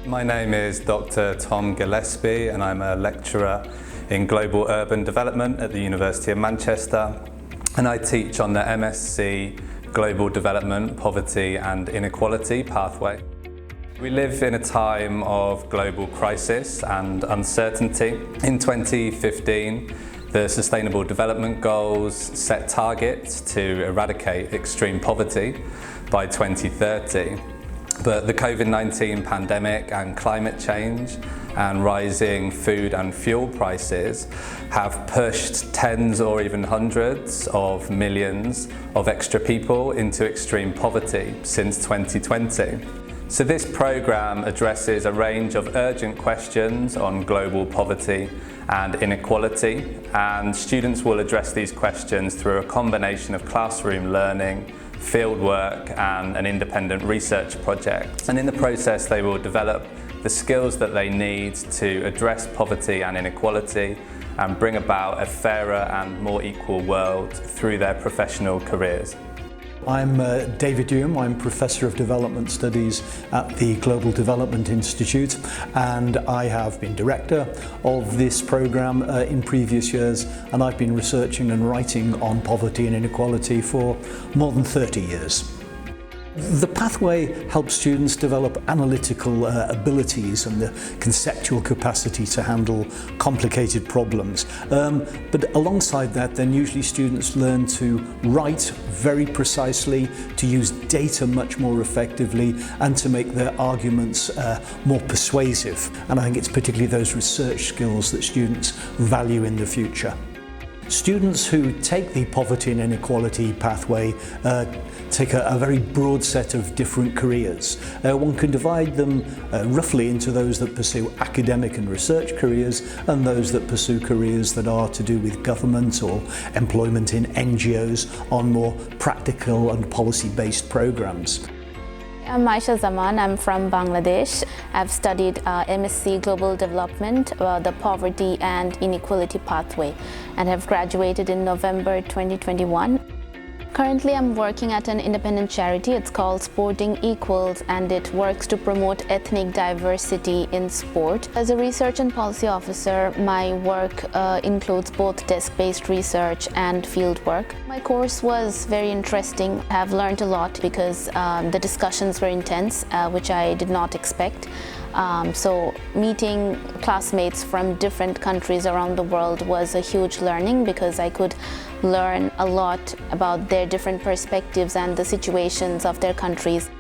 My name is Dr. Tom Gillespie and I'm a lecturer in Global Urban Development at the University of Manchester, and I teach on the MSc Global Development, Poverty and Inequality pathway. We live in a time of global crisis and uncertainty. In 2015, the Sustainable Development Goals set targets to eradicate extreme poverty by 2030. But the COVID-19 pandemic and climate change and rising food and fuel prices have pushed tens or even hundreds of millions of extra people into extreme poverty since 2020. So this programme addresses a range of urgent questions on global poverty and inequality, and students will address these questions through a combination of classroom learning, fieldwork and an independent research project. And in the process they will develop the skills that they need to address poverty and inequality and bring about a fairer and more equal world through their professional careers. I'm David Hulme. I'm Professor of Development Studies at the Global Development Institute, and I have been Director of this programme in previous years, and I've been researching and writing on poverty and inequality for more than 30 years. The pathway helps students develop analytical abilities and the conceptual capacity to handle complicated problems. But alongside that, then usually students learn to write very precisely, to use data much more effectively, and to make their arguments more persuasive. And I think it's particularly those research skills that students value in the future. Students who take the poverty and inequality pathway take a very broad set of different careers. One can divide them roughly into those that pursue academic and research careers and those that pursue careers that are to do with government or employment in NGOs on more practical and policy-based programs. I'm Maisha. I'm from Bangladesh. I've studied MSc Global Development, the Poverty and Inequality pathway, and have graduated in November 2021. Currently, I'm working at an independent charity. It's called Sporting Equals, and it works to promote ethnic diversity in sport. As a research and policy officer, my work includes both desk-based research and field work. My course was very interesting. I've learned a lot because the discussions were intense, which I did not expect. So meeting classmates from different countries around the world was a huge learning because I could learn a lot about their different perspectives and the situations of their countries.